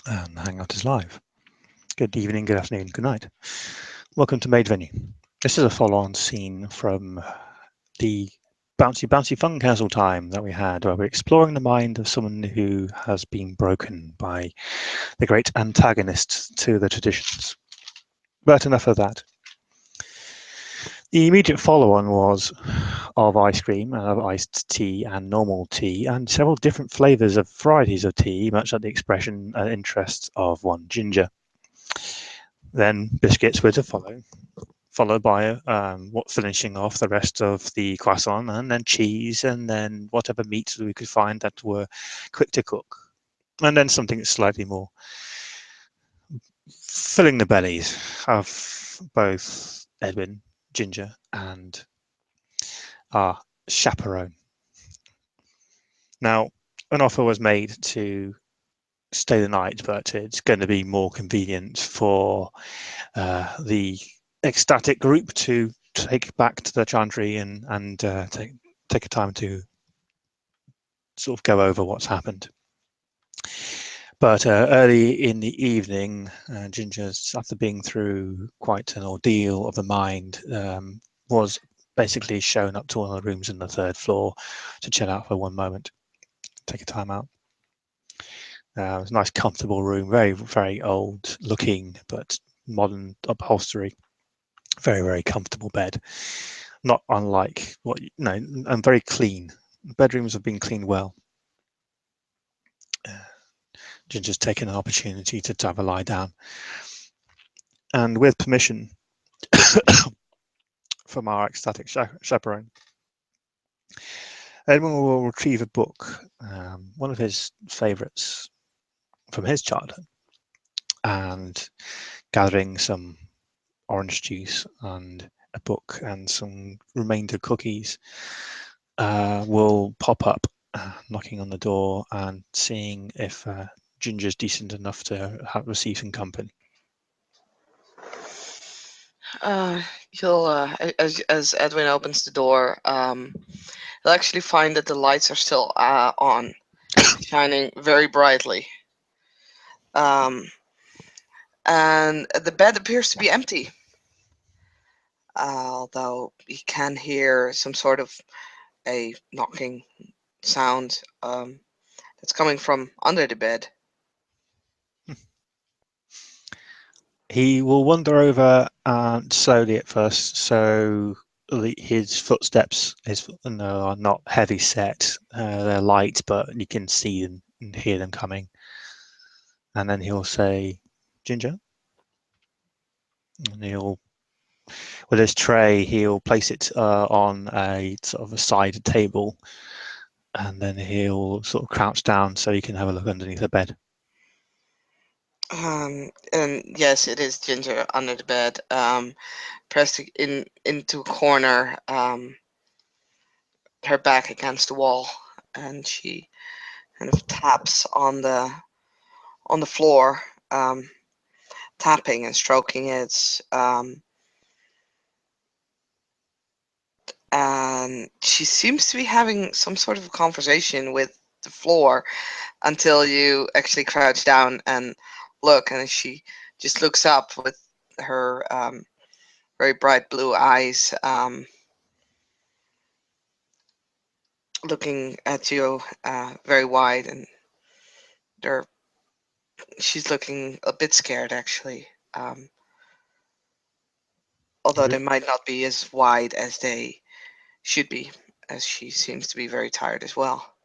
And Hangout is live. Good evening, good afternoon, good night. Welcome to Maid Venue. This is a follow-on scene from the bouncy fun castle time that we had, where we're exploring the mind of someone who has been broken by the great antagonist to the traditions. But enough of that. The immediate follow-on was of ice cream, of iced tea and normal tea, and several different flavours of varieties of tea, much at the expression and interests of one Ginger. Then biscuits were to follow, followed by finishing off the rest of the croissant, and then cheese, and then whatever meats we could find that were quick to cook, and then something slightly more filling the bellies of both Edwin, Ginger, and our chaperone. Now, an offer was made to stay the night, but it's going to be more convenient for the ecstatic group to take back to the chantry and take a time to sort of go over what's happened. But early in the evening, Ginger's, after being through quite an ordeal of the mind, was basically shown up to one of the rooms on the third floor to chill out for one moment, take a time out. It was a nice, comfortable room, very, very old looking, but modern upholstery. Very, very comfortable bed. Not unlike what, and very clean. Bedrooms have been cleaned well. Ginger's taken an opportunity to have a lie down. And with permission from our ecstatic chaperone, Edwin will retrieve a book, one of his favourites from his childhood, and gathering some orange juice and a book and some remainder cookies, will pop up, knocking on the door and seeing if Ginger's decent enough to receive some company. You'll as Edwin opens the door, you'll actually find that the lights are still on, shining very brightly. Um, and the bed appears to be empty, although you can hear some sort of a knocking sound that's coming from under the bed. He will wander over slowly at first, so his footsteps are not heavy set. They're light, but you can see them and hear them coming. And then he'll say, "Ginger," and he'll, with his tray, he'll place it on a sort of a side table, and then he'll sort of crouch down so you can have a look underneath the bed. And yes, it is Ginger under the bed, pressed into a corner, her back against the wall, and she kind of taps on the floor, tapping and stroking it. And she seems to be having some sort of conversation with the floor until you actually crouch down and look, and she just looks up with her very bright blue eyes, looking at you very wide, and they're, she's looking a bit scared actually, although they might not be as wide as they should be, as she seems to be very tired as well.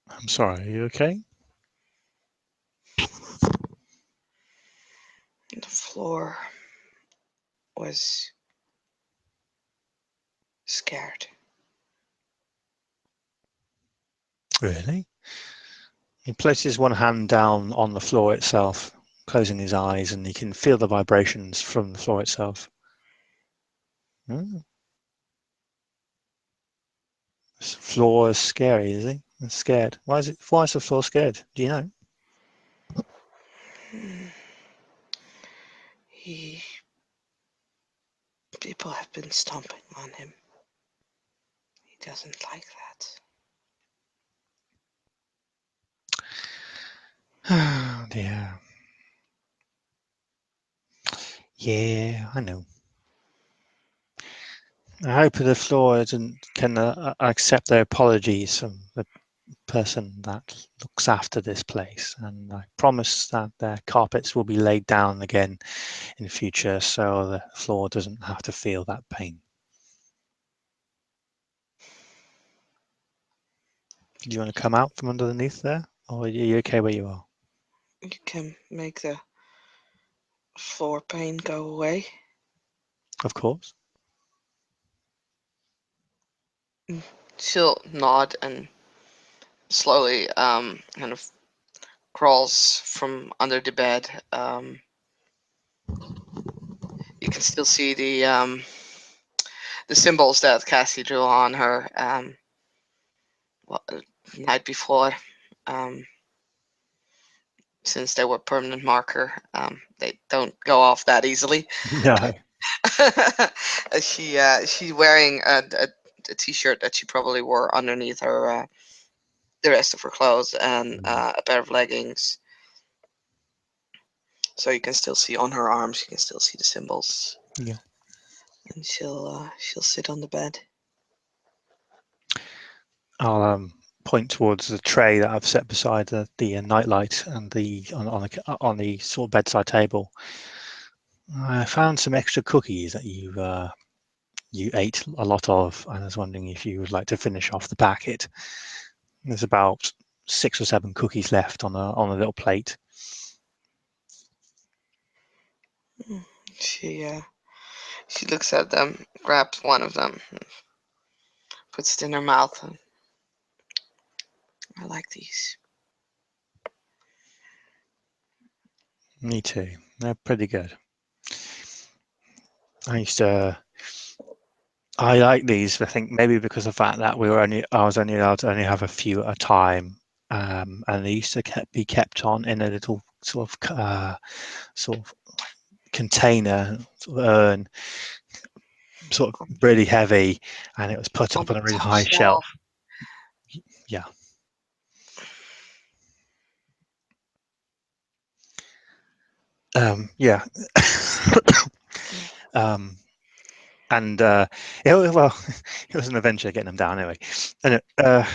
I'm sorry, are you okay? The floor was scared. Really? He places one hand down on the floor itself, closing his eyes, and he can feel the vibrations from the floor itself. Hmm. This floor is scary, is he? It's scared. Why is it? Why is the floor scared? Do you know? He People have been stomping on him. He doesn't like that. Oh dear. Yeah, I know. I hope the floor can accept their apologies from the person that looks after this place, and I promise that their carpets will be laid down again in future, so the floor doesn't have to feel that pain. Do you want to come out from underneath there, or are you okay where you are? You can make the floor pain go away. Of course. She'll nod and slowly kind of crawls from under the bed. You can still see the symbols that Cassie drew on her night before. Um, since they were permanent marker, they don't go off that easily. No. She's wearing a t-shirt that she probably wore underneath her the rest of her clothes, and a pair of leggings. So you can still see on her arms. You can still see the symbols. Yeah. And she'll sit on the bed. I'll point towards the tray that I've set beside the nightlight and on the sort of bedside table. I found some extra cookies that you ate a lot of, and I was wondering if you would like to finish off the packet. There's about 6 or 7 cookies left on a little plate. She looks at them, grabs one of them, puts it in her mouth. And, I like these. Me too. They're pretty good. I like these. I think maybe because of the fact that I was only allowed to only have a few at a time, and they used to be kept on in a little sort of container, sort of urn, sort of really heavy, and it was put On up on the a really top high shelf. Yeah. Yeah. And well, it was an adventure getting them down anyway. And I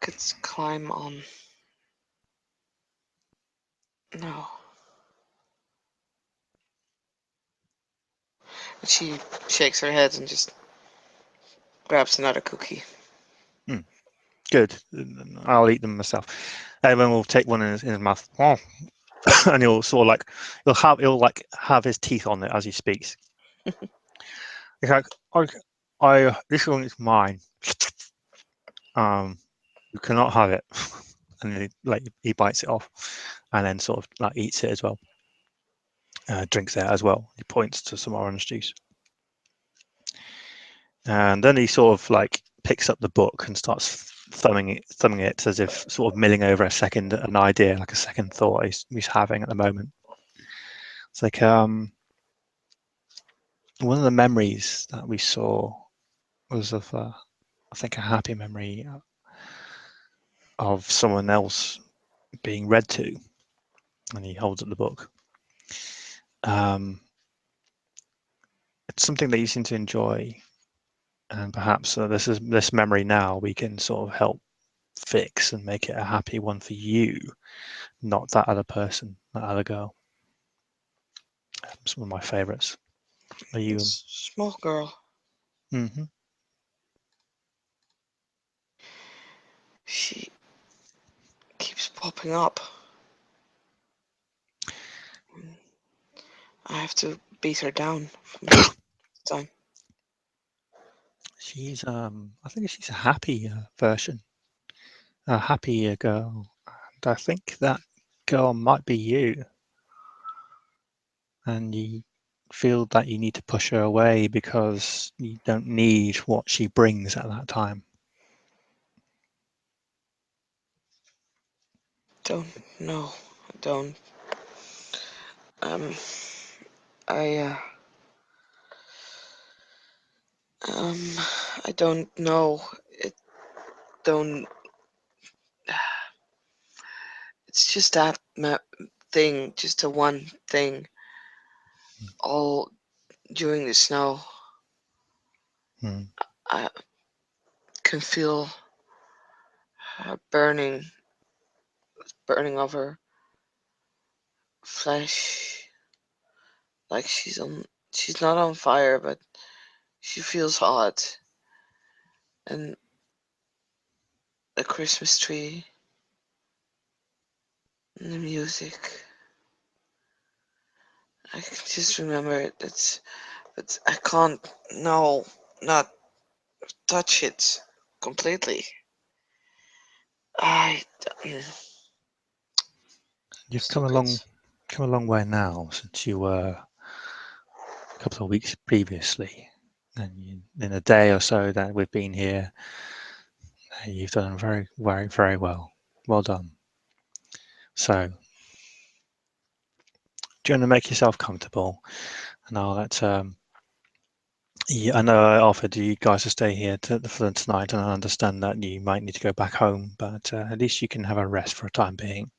could climb on. No. She shakes her head and just grabs another cookie. good. I'll eat them myself. And then we'll take one in his mouth. Oh. And he'll sort of like he'll have his teeth on it as he speaks. He's like, I this one is mine. You cannot have it. And he bites it off, and then sort of like eats it as well. Drinks it as well. He points to some orange juice, and then he sort of like picks up the book and starts thumbing it as if sort of milling over an idea, like a second thought he's having at the moment. It's like one of the memories that we saw was of I think a happy memory of someone else being read to, and he holds up the book. It's something that you seem to enjoy, and perhaps this memory now we can sort of help fix and make it a happy one for you, not that other person, that other girl. It's one of my favorites. Are you? Small girl. Mm-hmm. She keeps popping up. I have to beat her down from time. She's I think she's a happy version, a happier girl, and I think that girl might be you, and you feel that you need to push her away because you don't need what she brings at that time. Don't know. Don't. Um. I. I don't know. It don't it's just that thing, just a one thing, all during the snow. Mm. I can feel burning, burning of her flesh, like she's not on fire, but she feels hot. And the Christmas tree and the music. I can just remember it. But I can't, no, not touch it completely. I, You've stupid. come a long way now since you were a couple of weeks previously. And in a day or so that we've been here, you've done very, very, very well. Well done. So, do you want to make yourself comfortable? And I'll let yeah, I know I offered you guys to stay here for tonight, and I understand that you might need to go back home, but at least you can have a rest for a time being.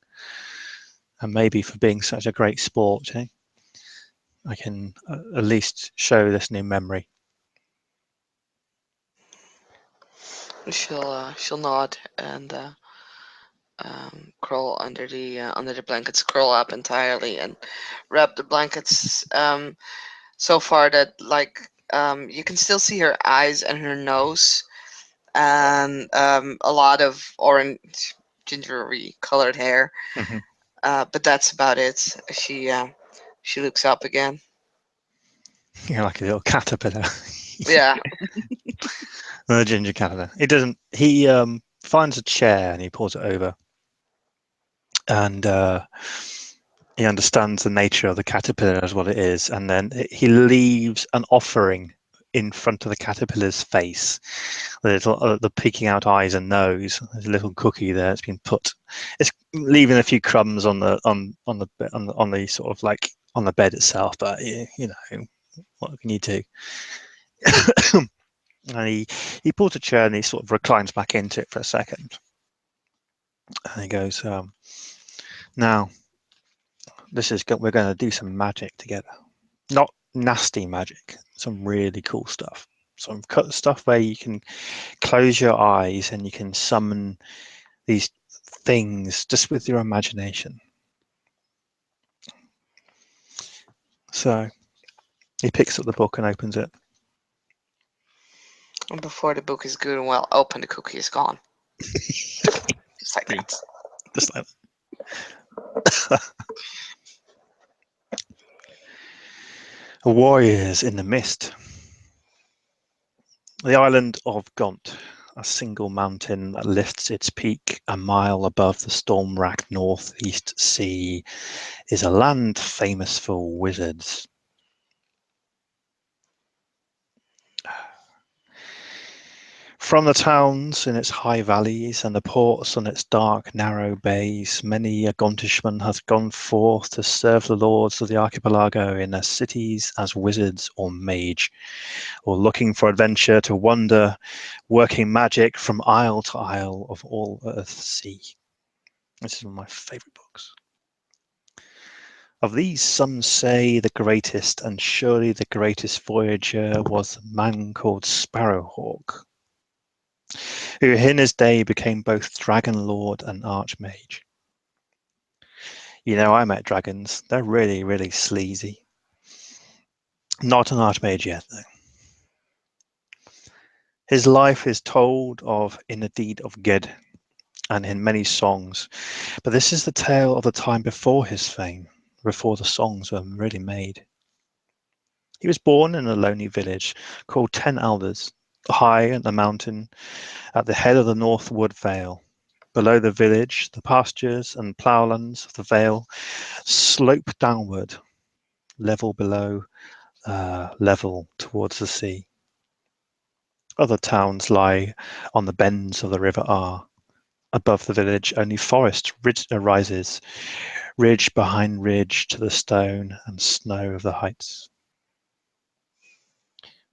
And maybe for being such a great sport, I can at least show this new memory. She'll nod and crawl under the blankets, curl up entirely, and wrap the blankets so far that you can still see her eyes and her nose, and a lot of orange, gingery colored hair. Hmm. But that's about it. She looks up again. You're like a little caterpillar, Yeah. a ginger caterpillar. He doesn't. He finds a chair and he pulls it over, and he understands the nature of the caterpillar as what it is, and then he leaves an offering in front of the caterpillar's face. The little, the peeking out eyes and nose. There's a little cookie there. It's been put. It's leaving a few crumbs on the sort of like on the bed itself, but you know what can you do? And he pulls a chair and he sort of reclines back into it for a second, and he goes, "Now, we're going to do some magic together. Not nasty magic, some really cool stuff. Some stuff where you can close your eyes and you can summon these things just with your imagination." So he picks up the book and opens it. And before the book is good and well open, the cookie is gone. Just like that. Just like warriors in the mist. The island of Gaunt, a single mountain that lifts its peak a mile above the storm-racked northeast sea, is a land famous for wizards. From the towns in its high valleys and the ports on its dark, narrow bays, many a Gauntishman hath gone forth to serve the lords of the archipelago in their cities as wizards or mage, or looking for adventure to wander, working magic from isle to isle of all earth's sea. This is one of my favourite books. Of these, some say the greatest, and surely the greatest voyager, was a man called Sparrowhawk, who in his day became both Dragon Lord and Archmage. You know, I met dragons. They're really, really sleazy. Not an Archmage yet, though. His life is told of in the deed of Ged and in many songs, but this is the tale of the time before his fame, before the songs were really made. He was born in a lonely village called Ten Alders, high in the mountain at the head of the Northwood Vale. Below the village, the pastures and ploughlands of the vale slope downward, level below, level towards the sea. Other towns lie on the bends of the River Are. Above the village, only forest rises, ridge behind ridge to the stone and snow of the heights.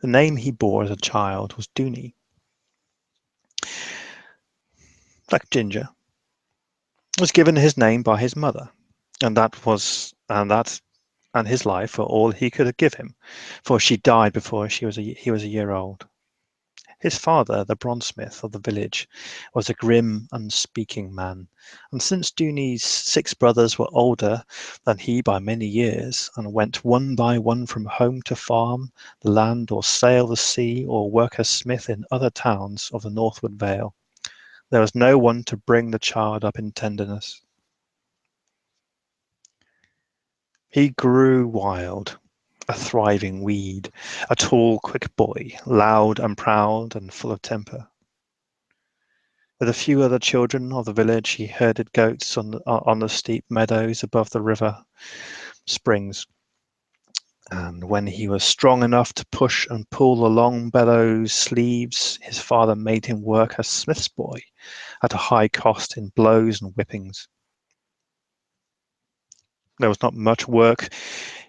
The name he bore as a child was Dooney, like Ginger, was given his name by his mother, and and his life for all he could give him, for she died before he was a year old. His father, the bronzesmith of the village, was a grim, unspeaking man, and since Dooney's 6 brothers were older than he by many years, and went one by one from home to farm the land or sail the sea or work as smith in other towns of the Northwood Vale, there was no one to bring the child up in tenderness. He grew wild, a thriving weed, a tall, quick boy, loud and proud and full of temper. With a few other children of the village, he herded goats on the steep meadows above the river springs. And when he was strong enough to push and pull the long bellows sleeves, his father made him work as smith's boy at a high cost in blows and whippings. There was not much work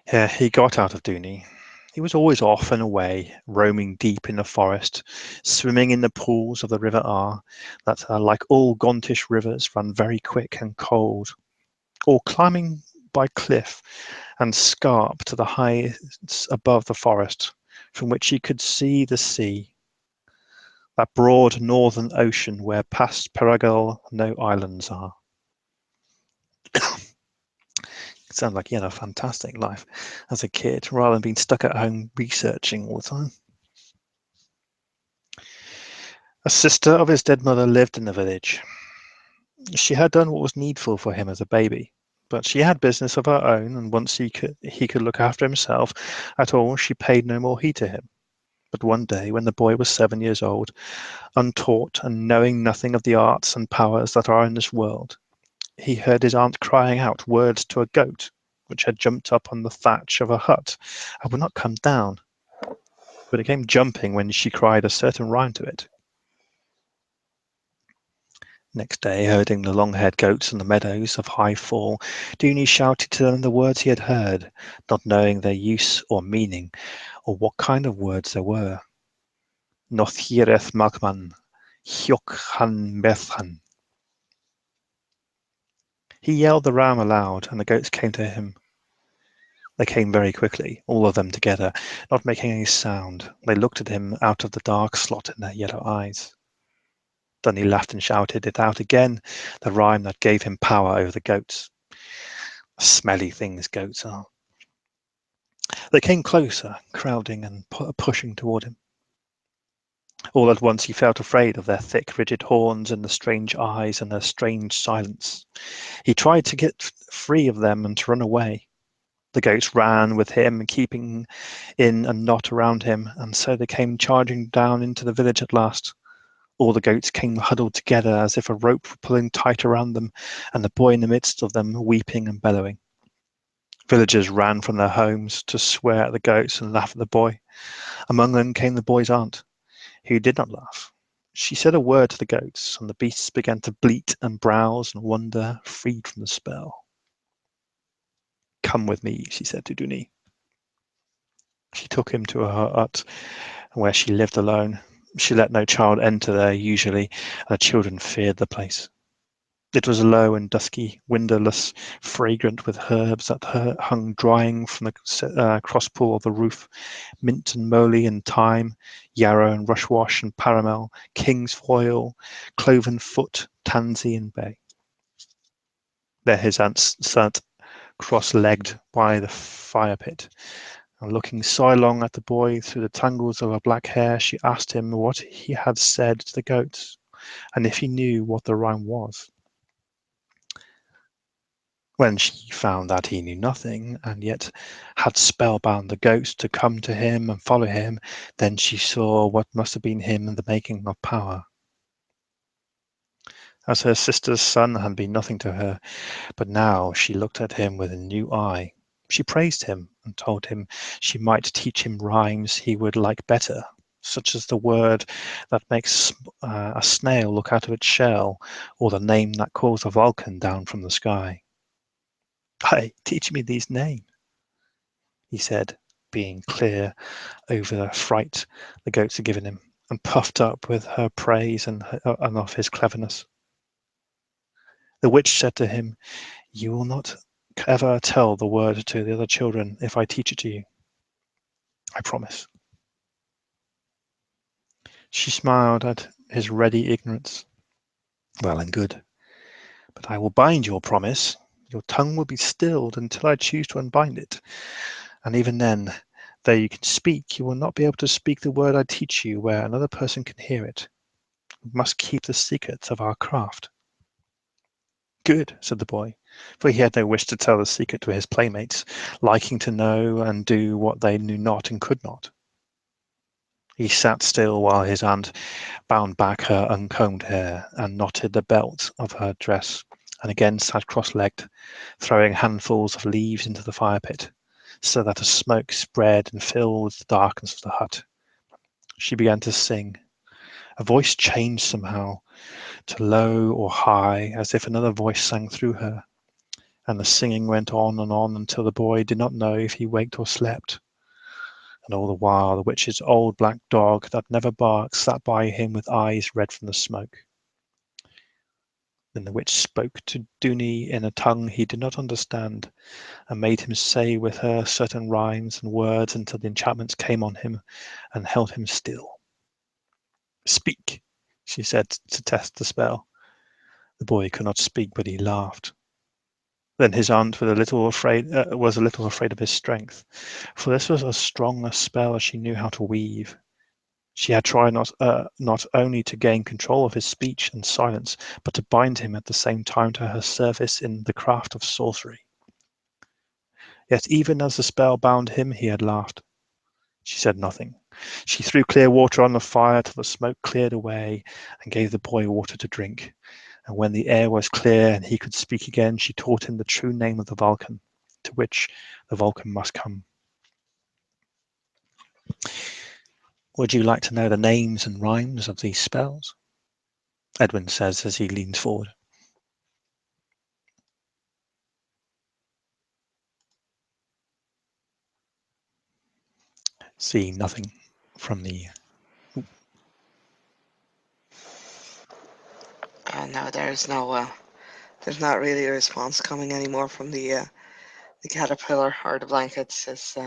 he got out of Dooney. He was always off and away, roaming deep in the forest, swimming in the pools of the River Are, that, like all Gontish rivers, run very quick and cold, or climbing by cliff and scarp to the heights above the forest, from which he could see the sea, that broad northern ocean where past Perigal no islands are. It sounded like he had a fantastic life as a kid, rather than being stuck at home researching all the time. A sister of his dead mother lived in the village. She had done what was needful for him as a baby, but she had business of her own, and once he could look after himself at all, she paid no more heed to him. But one day, when the boy was 7 years old, untaught and knowing nothing of the arts and powers that are in this world, he heard his aunt crying out words to a goat, which had jumped up on the thatch of a hut and would not come down, but it came jumping when she cried a certain rhyme to it. Next day, herding the long-haired goats in the meadows of High Fall, Dooney shouted to them the words he had heard, not knowing their use or meaning, or what kind of words they were. Nothireth Magman, Hyokhan Bethan. He yelled the rhyme aloud, and the goats came to him. They came very quickly, all of them together, not making any sound. They looked at him out of the dark slot in their yellow eyes. Then he laughed and shouted it out again, the rhyme that gave him power over the goats. Smelly things goats are. They came closer, crowding and pushing toward him. All at once he felt afraid of their thick, rigid horns and the strange eyes and their strange silence. He tried to get free of them and to run away. The goats ran with him, keeping in a knot around him, and so they came charging down into the village at last. All the goats came huddled together as if a rope were pulling tight around them, and the boy in the midst of them weeping and bellowing. Villagers ran from their homes to swear at the goats and laugh at the boy. Among them came the boy's aunt, who did not laugh. She said a word to the goats, and the beasts began to bleat and browse and wander, freed from the spell. Come with me, she said to Dooney. She took him to her hut, where she lived alone. She let no child enter there usually, and the children feared the place. It was low and dusky, windowless, fragrant with herbs that hung drying from the crosspool of the roof, mint and moly and thyme, yarrow and rushwash and paramel, king's foil, cloven foot, tansy and bay. There his aunt sat cross-legged by the fire pit, and looking sidelong at the boy through the tangles of her black hair, she asked him what he had said to the goats, and if he knew what the rhyme was. When she found that he knew nothing, and yet had spellbound the goats to come to him and follow him, then she saw what must have been him in the making of power. As her sister's son had been nothing to her, but now she looked at him with a new eye. She praised him and told him she might teach him rhymes he would like better, such as the word that makes a snail look out of its shell, or the name that calls a Vulcan down from the sky. "Hey, teach me these names," he said, being clear over the fright the goats had given him, and puffed up with her praise and of his cleverness. The witch said to him, "You will not ever tell the word to the other children if I teach it to you. I promise." She smiled at his ready ignorance. "Well and good. But I will bind your promise. Your tongue will be stilled until I choose to unbind it. And even then, though you can speak, you will not be able to speak the word I teach you where another person can hear it. We must keep the secret of our craft." "Good," said the boy, for he had no wish to tell the secret to his playmates, liking to know and do what they knew not and could not. He sat still while his aunt bound back her uncombed hair and knotted the belt of her dress, and again sat cross-legged, throwing handfuls of leaves into the fire pit, so that a smoke spread and filled the darkness of the hut. She began to sing. Her voice changed somehow to low or high, as if another voice sang through her, and the singing went on until the boy did not know if he waked or slept. And all the while the witch's old black dog that never barks sat by him with eyes red from the smoke. Then the witch spoke to Dooney in a tongue he did not understand, and made him say with her certain rhymes and words until the enchantments came on him and held him still. "Speak," she said to test the spell. The boy could not speak, but he laughed. Then his aunt was a little afraid of his strength, for this was as strong a spell as she knew how to weave. She had tried not only to gain control of his speech and silence, but to bind him at the same time to her service in the craft of sorcery. Yet even as the spell bound him, he had laughed. She said nothing. She threw clear water on the fire till the smoke cleared away, and gave the boy water to drink. And when the air was clear and he could speak again, she taught him the true name of the Vulcan, to which the Vulcan must come. Would you like to know the names and rhymes of these spells? Edwin says as he leans forward. See nothing from the... No, there's not really a response coming anymore from the caterpillar or the blankets. As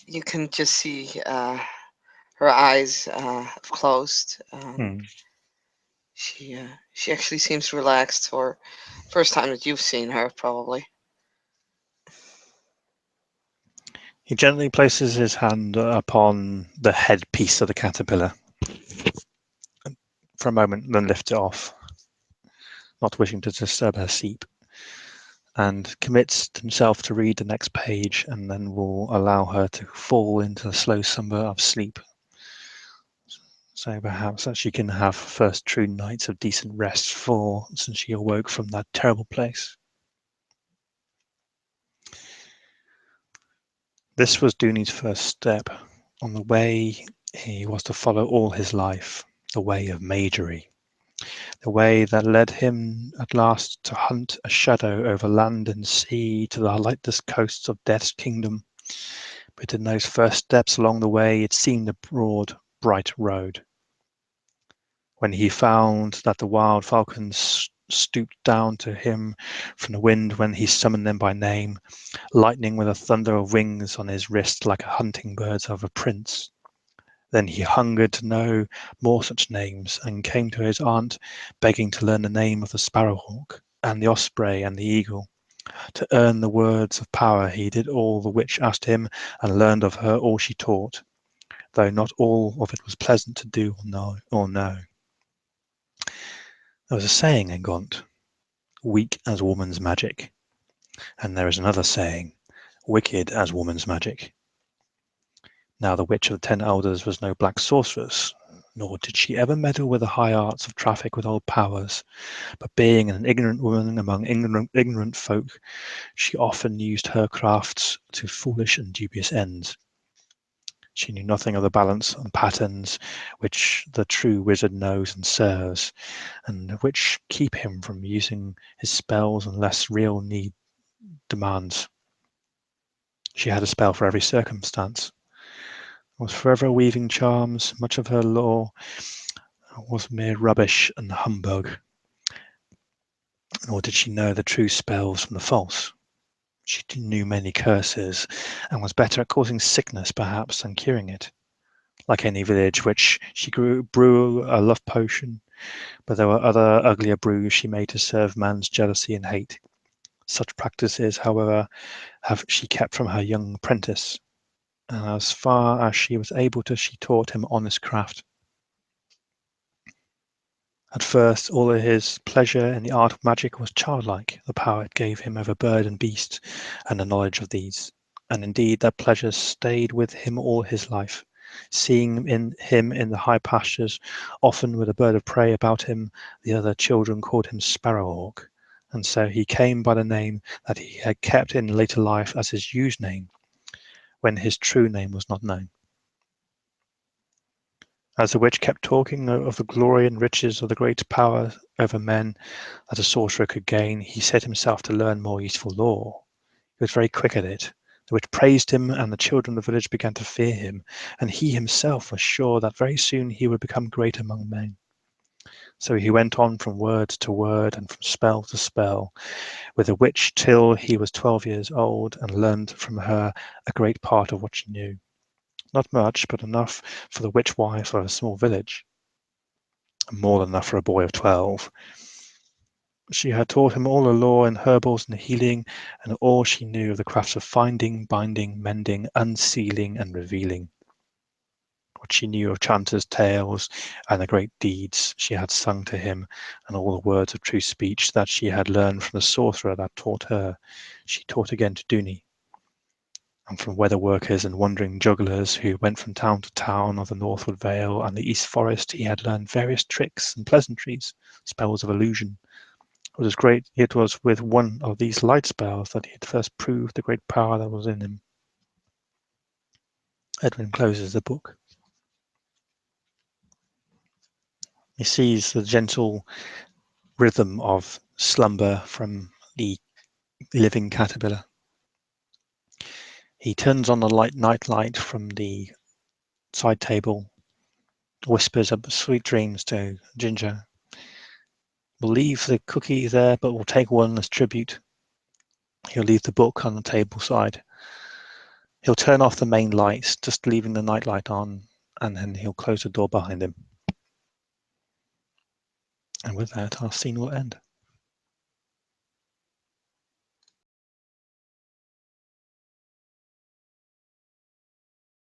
you can just see her eyes have closed. She actually seems relaxed for first time that you've seen her, probably. He gently places his hand upon the headpiece of the caterpillar for a moment, then lifts it off, not wishing to disturb her sleep, and commits himself to read the next page, and then will allow her to fall into a slow slumber of sleep. So perhaps that she can have first true nights of decent rest since she awoke from that terrible place. This was Dooney's first step on the way he was to follow all his life, the way of magery, the way that led him at last to hunt a shadow over land and sea to the lightless coasts of Death's kingdom. But in those first steps along the way, it seemed a broad, bright road. When he found that the wild falcons stooped down to him from the wind when he summoned them by name, lightning with a thunder of wings on his wrist like a hunting bird of a prince. Then he hungered to know more such names, and came to his aunt, begging to learn the name of the sparrowhawk, and the osprey, and the eagle. To earn the words of power he did all the witch asked him, and learned of her all she taught, though not all of it was pleasant to do or know. There was a saying in Gaunt, weak as woman's magic, and there is another saying, wicked as woman's magic. Now the witch of the 10 elders was no black sorceress, nor did she ever meddle with the high arts of traffic with old powers, but being an ignorant woman among ignorant folk, she often used her crafts to foolish and dubious ends. She knew nothing of the balance and patterns which the true wizard knows and serves, and which keep him from using his spells unless real need demands. She had a spell for every circumstance, was forever weaving charms. Much of her lore was mere rubbish and humbug. Nor did she know the true spells from the false. She knew many curses, and was better at causing sickness, perhaps, than curing it. Like any village which she brew a love potion, but there were other uglier brews she made to serve man's jealousy and hate. Such practices, however, she kept from her young apprentice, and as far as she was able to, she taught him honest craft. At first, all of his pleasure in the art of magic was childlike, the power it gave him over bird and beast, and the knowledge of these. And indeed, that pleasure stayed with him all his life. Seeing him in the high pastures, often with a bird of prey about him, the other children called him Sparrowhawk, and so he came by the name that he had kept in later life as his use name, when his true name was not known. As the witch kept talking of the glory and riches of the great power over men that a sorcerer could gain, he set himself to learn more useful lore. He was very quick at it. The witch praised him, and the children of the village began to fear him, and he himself was sure that very soon he would become great among men. So he went on from word to word and from spell to spell with the witch till he was 12 years old, and learned from her a great part of what she knew. Not much, but enough for the witch wife of a small village. More than enough for a boy of 12. She had taught him all the lore in herbals and healing, and all she knew of the crafts of finding, binding, mending, unsealing, and revealing. What she knew of chanters' tales and the great deeds she had sung to him, and all the words of true speech that she had learned from the sorcerer that taught her, she taught again to Duny. And from weather workers and wandering jugglers who went from town to town of the Northwood Vale and the East Forest, he had learned various tricks and pleasantries, spells of illusion. It was with one of these light spells that he had first proved the great power that was in him. Edwin closes the book. He sees the gentle rhythm of slumber from the living caterpillar. He turns on the night light from the side table, whispers up sweet dreams to Ginger. We'll leave the cookie there, but we'll take one as tribute. He'll leave the book on the table side. He'll turn off the main lights, just leaving the night light on, and then he'll close the door behind him. And with that, our scene will end.